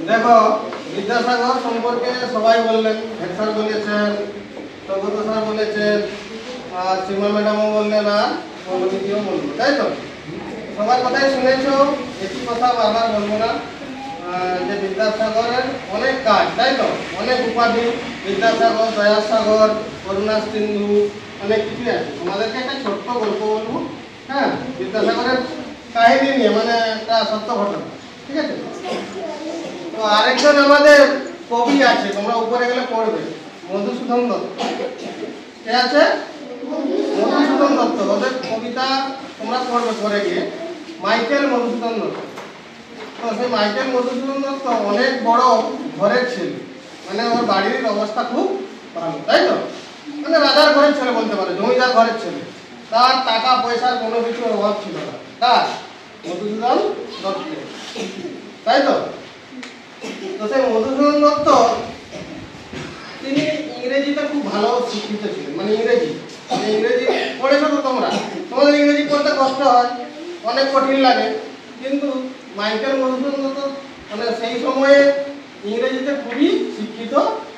দেখো বিদ্যাসাগর সম্পর্কে সবাই বললেন, হেড স্যার বলেছেন, সৌগত স্যার বলেছেন, আর সীমা ম্যাডামও বললেন, আর মৌলবীজিও বললো, তাই তো? সবার কথাই শুনেছ, একই কথা বারবার বলবো না। যে বিদ্যাসাগরের অনেক কাজ, তাই তো? অনেক উপাধি, বিদ্যাসাগর, দয়াসাগর, করুণা সিন্ধু, অনেক কিছু আছে। তোমাদেরকে একটা ছোট্ট গল্প বলবো, হ্যাঁ, বিদ্যাসাগরের কাহিনী নিয়ে, মানে একটা সত্য ঘটনা, ঠিক আছে? তো আরেকজন আমাদের কবি আছে, তোমরা উপরে গেলে পড়বে, মধুসূদন দত্ত। কে আছে? মধুসূদন দত্ত। ওদের কবিতা তোমরা পড়বে পরে গিয়ে, মাইকেল মধুসূদন দত্ত। তো সেই মাইকেল মধুসূদন দত্ত অনেক বড় ঘরের ছেলে, মানে ওর বাড়ির অবস্থা খুব ভালো, তাই তো? মানে রাজার ঘরের ছেলে বলতে পারে, জমিদার ঘরের ছেলে। তার টাকা পয়সার কোনো কিছুর অভাব ছিল না, তার মধুসূদন দত্ত, তাই তো? তো সেই মধুসূদন দত্ত তিনি ইংরেজিতে খুব ভালো শিক্ষিত ছিলেন, মানে ইংরেজি পড়েছো তো তোমরা, তোমাদের ইংরেজি পড়তে কষ্ট হয়, অনেক কঠিন লাগে, কিন্তু মাইকেল মধুসূদন দত্ত মানে সেই সময়ে ইংরেজিতে খুবই শিক্ষিত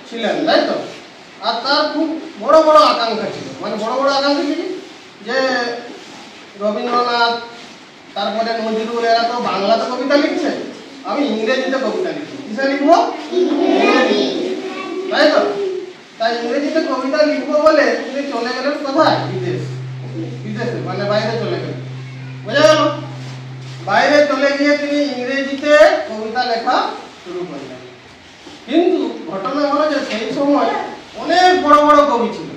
ছিলেন, তাই তো? আর তার খুব বড় বড় আকাঙ্ক্ষা ছিল, মানে বড় বড় আকাঙ্ক্ষা কি, যে রবীন্দ্রনাথ, তারপরে নজরুল, এরা তো বাংলাতে কবিতা লিখছে, আমি ইংরেজিতে কবিতা লিখবো। কিসে লিখবো? ইংরেজি, তাই তো? তাই ইংরেজিতে কবিতা লিখবো বলে তিনি চলে গেলেন কোথায়? বিদেশে, মানে বাইরে চলে গেলেন, বোঝা গেল? বাইরে চলে গিয়ে তিনি ইংরেজিতে কবিতা লেখা শুরু করলেন। কিন্তু ঘটনা হলো যে সেই সময় অনেক বড় বড় কবি ছিল,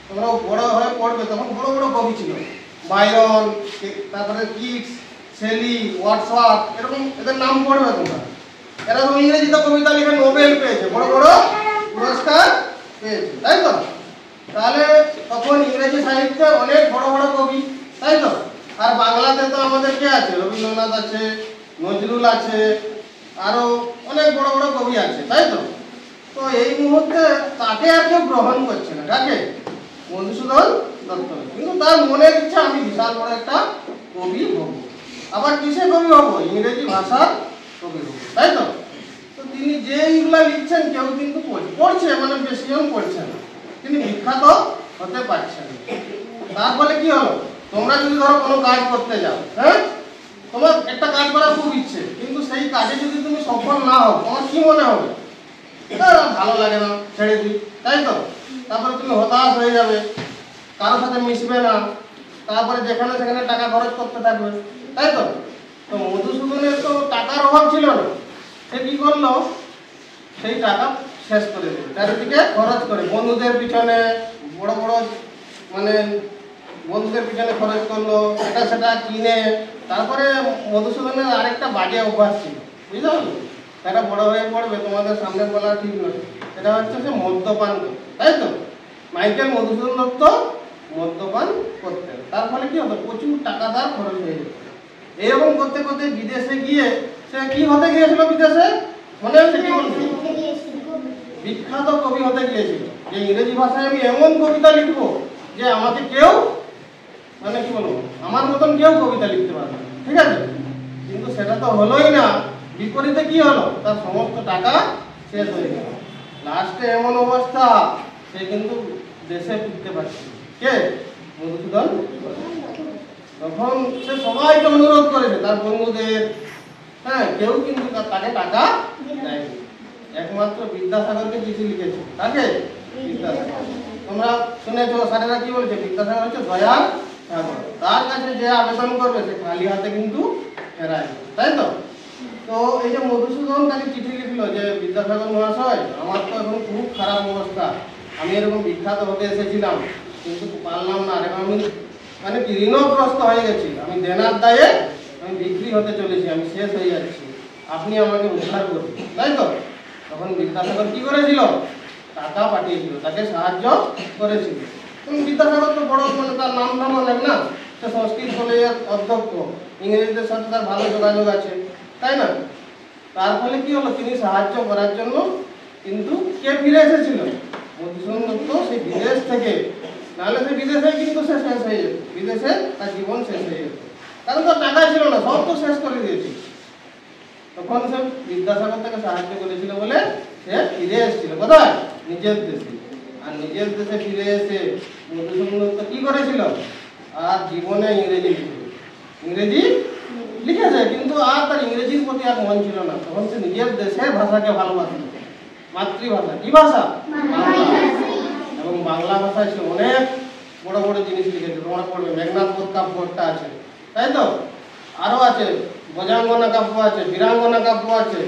তোমরা বড় হয়ে পড়বে, তখন বড় বড় কবি ছিল, বায়রন, তারপরে কিটস, শেলি, ওয়ার্ডসওয়ার্থ, এরকম এদের নাম পড়বে তোমরা। এরা তো ইংরেজিতে কবিতা লিখে নোবেল পেয়েছে, বড় বড় পুরস্কার পেয়েছে, তাই তো? তাহলে তখন ইংরেজি সাহিত্যে অনেক বড় বড় কবি, তাই তো? আর বাংলাতে তো আমাদের কে আছে? রবীন্দ্রনাথ আছে, নজরুল আছে, আরো অনেক বড় বড় কবি আছে, তাই তো? তো এই মুহূর্তে তাকে আর কেউ গ্রহণ করছে না, কাকে? মধুসূদন দত্ত। কিন্তু তার মনের ইচ্ছা, আমি বিশাল বড় একটা কবি হব। আবার কিসে কবি হব? ইংরেজি ভাষার কবি হব, তাই তো? তো তিনি যে এইগুলা লিখছেন, কেউ কিন্তু পড়ছে, মানে বেশি জন পড়ছে না, তিনি বিখ্যাত হতে পারছেন। তার ফলে কি হলো? তোমরা যদি ধরো কোনো কাজ করতে যাও, হ্যাঁ, তোমার একটা কাজ করার খুব ইচ্ছে, কিন্তু সেই কাজে যদি তুমি সফল না হও, তোমার কি মনে হবে? ভালো লাগে না, ছেড়ে দিই, তাই তো? তারপরে তুমি হতাশ হয়ে যাবে, কারোর সাথে মিশবে না, তারপরে যেখানে সেখানে টাকা খরচ করতে থাকবে, তাই তো? তো মধুসূদনের তো টাকার অভাব ছিল না, সে কি করলো? সেই টাকা শেষ করে দিল, চারিদিকে খরচ করে, বন্ধুদের পিছনে, বড় বড় মানে বন্ধুদের পিছনে খরচ করলো, এটা সেটা কিনে। তারপরে মধুসূদনের আরেকটা বাজে অভ্যাস ছিল, বুঝতে পারলো? সেটা বড় হয়ে পড়বে, তোমাদের সামনে বলা ঠিক নয়। সেটা হচ্ছে সে মদ্যপান করত, তাই তো? মাইকেল মধুসূদন দত্ত মদ্যপান করতেন। তার ফলে কি হতো? প্রচুর টাকা তার খরচ হয়ে যেত। এরকম করতে করতে বিদেশে গিয়ে সে কি হতে গিয়েছিল? বিদেশে মনে হচ্ছে কি বলছে? বিখ্যাত কবি হতে গিয়েছিল, যে ইংরেজি ভাষায় আমি এমন কবিতা লিখবো যে আমাকে কেউ, মানে কি বলবো, আমার মতন কেউ কবিতা লিখতে পারবে, ঠিক আছে? কিন্তু সেটা তো হলোই না। বিপরীতে কি হলো? তার সমস্ত টাকা শেষ হয়ে গেল। লাস্টে এমন অবস্থা, সে কিন্তু দেশে ফিরতে পারছে। কে? মধুসূদন। তখন সে সবাইকে অনুরোধ করেছে, তার বন্ধুদের, হ্যাঁ, কেউ কিন্তু তাকে টাকা দেয়নি। একমাত্র বিদ্যাসাগরকে চিঠি লিখেছে। তাকে? বিদ্যাসাগর। তোমরা শুনেছো স্যারেরা কি বলেছে? বিদ্যাসাগর হচ্ছে দয়ার সাগর, তার কাছে যে আবেদন করবে সে খালি হাতে কিন্তু ফেরায়, তাই তো? তো এই যে মধুসূদন তাকে চিঠি লিখলো যে বিদ্যাসাগর মহাশয়, আমার তো এখন খুব খারাপ অবস্থা, আমি এরকম বিখ্যাত হতে এসেছিলাম, কিন্তু পারলাম না, এখন আমি মানে ঋণগ্রস্ত হয়ে গেছি, আমি দেনার দায়ে আমি বিক্রি হতে চলেছি, আমি শেষ হয়ে যাচ্ছি, আপনি আমাকে উদ্ধার করুন, তাই তো? তখন বিদ্যাসাগর কি করেছিল? টাকা পাঠিয়েছিল, তাকে সাহায্য করেছিল। বিদ্যাসাগর তো বড়, মানে তার নাম ধাম অনেক না, সে সংস্কৃত কলেজের অধ্যক্ষ, ইংরেজদের সাথে তার ভালো যোগাযোগ আছে, তাই না? তার ফলে কি হলো? তিনি সাহায্য করার জন্য কিন্তু কে ফিরে এসেছিল? মধুসূদন দত্ত সেই বিদেশ থেকে। নাহলে সে বিদেশে কিন্তু সে শেষ হয়ে যেত, বিদেশে তার জীবন শেষ হয়ে যেত, কারণ তার টাকা ছিল না, সব তো শেষ করে দিয়েছিল। তখন সে বিদ্যাসাগর তাকে সাহায্য করেছিল বলে সে ফিরে এসেছিল কোথায়, নিজের দেশে। আর নিজের দেশে ফিরে এসে মধুসূদন দত্ত কি করেছিল, আর জীবনে ইংরেজি লিখেছে, কিন্তু আর তার ইংরেজির প্রতি আর মন ছিল না। তখন সে নিজের দেশের ভাষাকে ভালোবাসত, মাতৃভাষা। কি ভাষা? বাংলা। এবং বাংলা ভাষায় সে অনেক বড় বড় জিনিস লিখেছে। তোমরা পড়বে, মেঘনাদ বধ কাব্য একটা আছে, তাই তো? আরো আছে গজাঙ্গনা কাব্য আছে, বীরাঙ্গনা কাব্য আছে,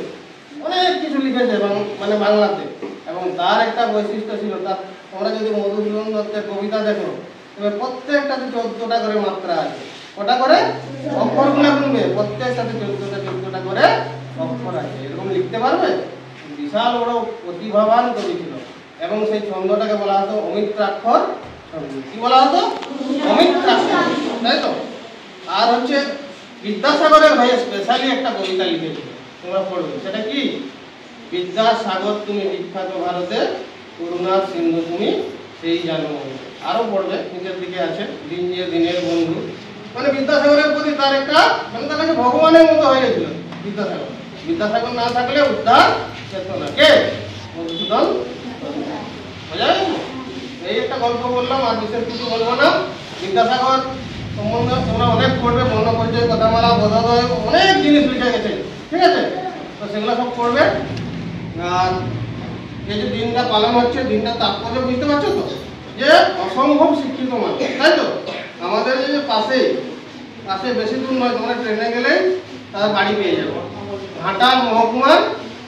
অনেক কিছু লিখেছে মানে বাংলাতে। এবং তার একটা বৈশিষ্ট্য ছিল, তার তোমরা যদি মধুসূদন দত্তের কবিতা দেখো তবে প্রত্যেকটাতে 14টা করে মাত্রা আছে। কটা করে? অক্ষরগুলো গুনবে, প্রত্যেকটাতে 14টা করে অক্ষর আছে। এরকম লিখতে পারবে? বিশাল বড় প্রতিভাবান কবি ছিল। এবং সেই ছন্দটাকে বলা হতো অমিত্রাক্ষর ছন্দ। কি বলা হতো? অমিত্রাক্ষর, তাই তো? আর হচ্ছে বিদ্যাসাগরের ভাই স্পেশালি একটা কবিতা লিখেছিল, তোমরা পড়বে। সেটা কি? বিদ্যাসাগর তুমি বিখ্যাত ভারতে, করুণার সিন্ধু তুমি সেই জানো। আরো পড়বে, নিচের দিকে আছে দিন যে দিনের বন্ধু। মানে বিদ্যাসাগরের প্রতি তার একটা, মানে তার কাছে ভগবানের মতো হয়ে গেছিল বিদ্যাসাগর। বিদ্যাসাগর না থাকলে উদ্ধার পেত না। কে? মধুসূদন। বোঝা গেল? এই একটা গল্প বললাম, আর বিশেষ কিছু বলবো না। বিদ্যাসাগর সম্বন্ধে তোমরা অনেক পড়বে, বর্ণ পরিচয়, কথামালা, বোধোদয়, অনেক জিনিস লিখে গেছে, ঠিক আছে? তো সেগুলো সব পড়বে। আর এই যে দিনটা পালন হচ্ছে, দিনটা তাৎপর্য বুঝতে পারছো তো? যে অসম্ভব শিক্ষিত মানুষ, তাই তো? আমাদের এই যে পাশে বেশি দূর নয়, তোমরা ট্রেনে গেলে তার বাড়ি পেয়ে যাবো। ঘাটাল মহকুমার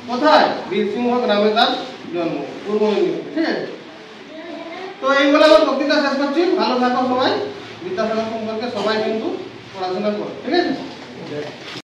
কোথায়? বীরসিংহ গ্রামে তার জন্ম, পূর্ব মেদিনীপুর, ঠিক আছে? তো এই বলে আমার বক্তৃতা শেষ করছি। ভালো থাকো সবাই। বিদ্যাসাগর সম্পর্কে সবাই কিন্তু পড়াশোনা করো, ঠিক আছে?